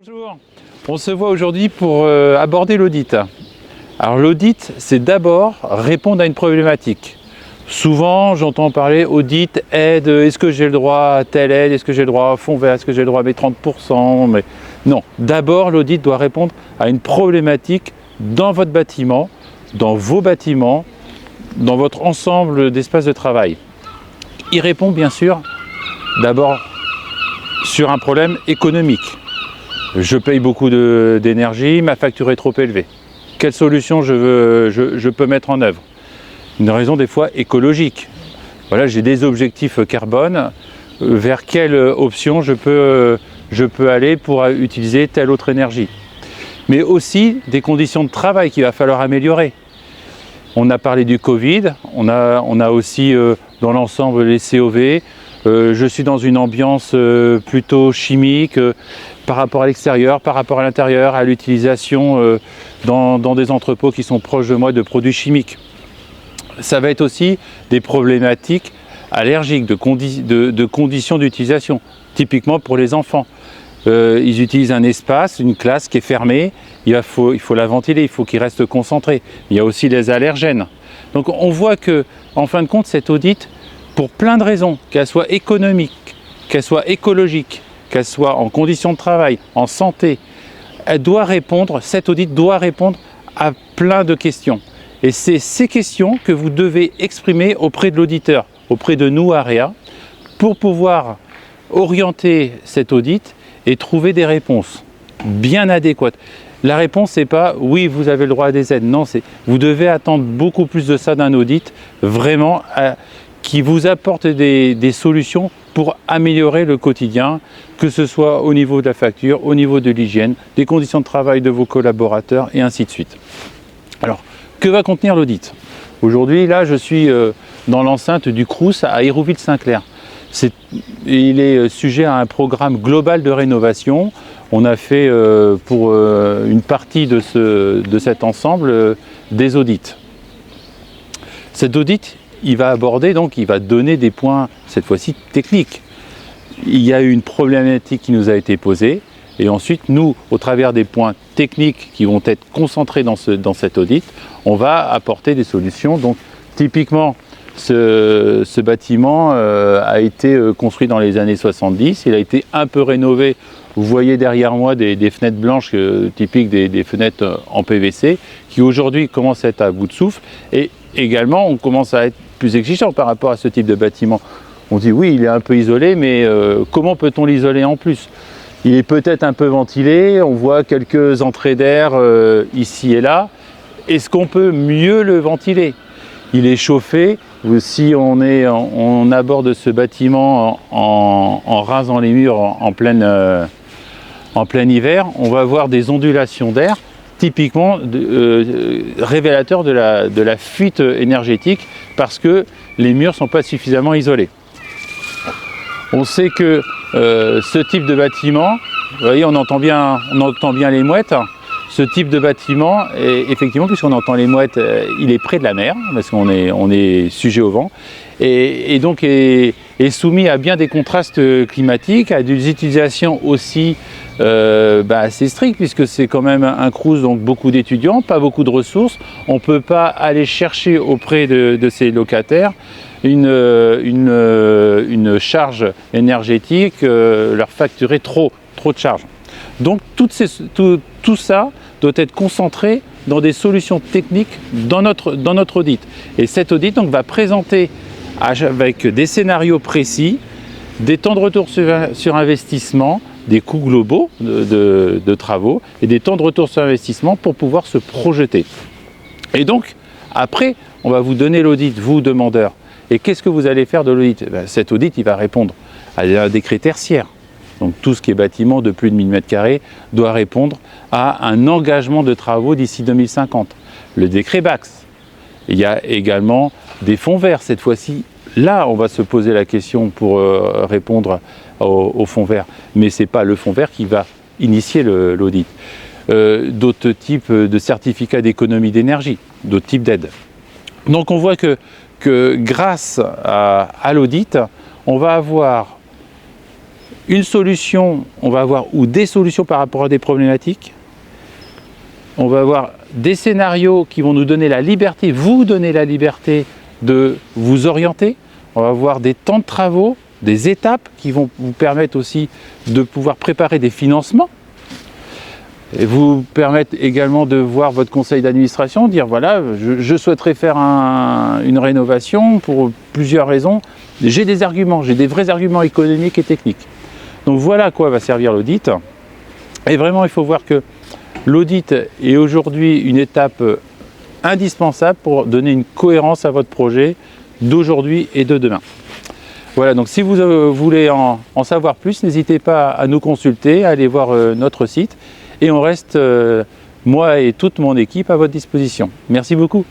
Bonjour, on se voit aujourd'hui pour aborder l'audit. Alors l'audit, c'est d'abord répondre à une problématique. Souvent, j'entends parler audit, aide, est-ce que j'ai le droit à telle aide, est-ce que j'ai le droit à fonds vert, est-ce que j'ai le droit à mes 30%, mais non, d'abord l'audit doit répondre à une problématique dans votre bâtiment, dans vos bâtiments, dans votre ensemble d'espaces de travail. Il répond bien sûr d'abord sur un problème économique. Je paye beaucoup d'énergie, ma facture est trop élevée. Quelle solution je peux mettre en œuvre? Une raison des fois écologique. Voilà, j'ai des objectifs carbone, vers quelle option je peux aller pour utiliser telle autre énergie. Mais aussi des conditions de travail qu'il va falloir améliorer. On a parlé du Covid, on a aussi dans l'ensemble les COV. Je suis dans une ambiance plutôt chimique par rapport à l'extérieur, par rapport à l'intérieur, à l'utilisation dans des entrepôts qui sont proches de moi de produits chimiques. Ça va être aussi des problématiques allergiques, de conditions d'utilisation, typiquement pour les enfants. Ils utilisent un espace, une classe qui est fermée, il faut la ventiler, il faut qu'il reste concentré. Il y a aussi les allergènes. Donc on voit que, en fin de compte, cette audit, pour plein de raisons, qu'elle soit économique, qu'elle soit écologique, qu'elle soit en conditions de travail, en santé, cette audit doit répondre à plein de questions. Et c'est ces questions que vous devez exprimer auprès de l'auditeur, auprès de nous, AREA, pour pouvoir orienter cette audit et trouver des réponses bien adéquates. La réponse, c'est pas « oui, vous avez le droit à des aides ». Non, c'est vous devez attendre beaucoup plus de ça d'un audit, vraiment qui vous apporte des solutions pour améliorer le quotidien, que ce soit au niveau de la facture, au niveau de l'hygiène, des conditions de travail de vos collaborateurs et ainsi de suite. Alors, que va contenir l'audit? Aujourd'hui, là, je suis dans l'enceinte du Crous à Hérouville-Saint-Clair. Il est sujet à un programme global de rénovation. On a fait pour une partie de cet ensemble des audits. Cet audit, il va aborder, donc il va donner des points, cette fois-ci techniques. Il y a eu une problématique qui nous a été posée, et ensuite, nous, au travers des points techniques qui vont être concentrés dans cet audit, on va apporter des solutions. Donc, typiquement, ce bâtiment a été construit dans les années 70, il a été un peu rénové. Vous voyez derrière moi des fenêtres blanches typiques des fenêtres en PVC qui aujourd'hui commencent à être à bout de souffle, et également on commence à être plus exigeant par rapport à ce type de bâtiment. On dit oui, il est un peu isolé, mais comment peut-on l'isoler en plus? Il est peut-être un peu ventilé, on voit quelques entrées d'air ici et là. Est-ce qu'on peut mieux le ventiler? Il est chauffé. Si on aborde ce bâtiment en rasant les murs en plein hiver, on va avoir des ondulations d'air, typiquement révélateurs de la fuite énergétique, parce que les murs ne sont pas suffisamment isolés. On sait que ce type de bâtiment, vous voyez, on entend bien les mouettes. Ce type de bâtiment, effectivement, puisqu'on entend les mouettes, il est près de la mer, parce qu'on est sujet au vent, et donc est soumis à bien des contrastes climatiques, à des utilisations aussi assez strictes, puisque c'est quand même un Crous, donc beaucoup d'étudiants, pas beaucoup de ressources. On ne peut pas aller chercher auprès de ces locataires une charge énergétique, leur facturer trop de charges. Donc tout ça doit être concentré dans des solutions techniques dans notre audit. Et cet audit donc, va présenter avec des scénarios précis, des temps de retour sur investissement, des coûts globaux de travaux et des temps de retour sur investissement pour pouvoir se projeter. Et donc, après, on va vous donner l'audit, vous, demandeurs. Et qu'est-ce que vous allez faire de l'audit? Cet audit, il va répondre à des critères tertiaires. Donc tout ce qui est bâtiment de plus de 1000 m² doit répondre à un engagement de travaux d'ici 2050. Le décret BAX. Il y a également des fonds verts. Cette fois-ci, là, on va se poser la question pour répondre au fonds vert. Mais ce n'est pas le fonds vert qui va initier l'audit. D'autres types de certificats d'économie d'énergie, d'autres types d'aides. Donc on voit que grâce à l'audit, on va avoir une solution, on va avoir, ou des solutions par rapport à des problématiques. On va avoir des scénarios qui vont nous donner la liberté, vous donner la liberté de vous orienter. On va avoir des temps de travaux, des étapes qui vont vous permettre aussi de pouvoir préparer des financements. Et vous permettre également de voir votre conseil d'administration, dire voilà, je souhaiterais faire une rénovation pour plusieurs raisons. J'ai des arguments, j'ai des vrais arguments économiques et techniques. Donc voilà à quoi va servir l'audit. Et vraiment, il faut voir que l'audit est aujourd'hui une étape indispensable pour donner une cohérence à votre projet d'aujourd'hui et de demain. Voilà, donc si vous voulez en savoir plus, n'hésitez pas à nous consulter, à aller voir notre site. Et on reste, moi et toute mon équipe, à votre disposition. Merci beaucoup.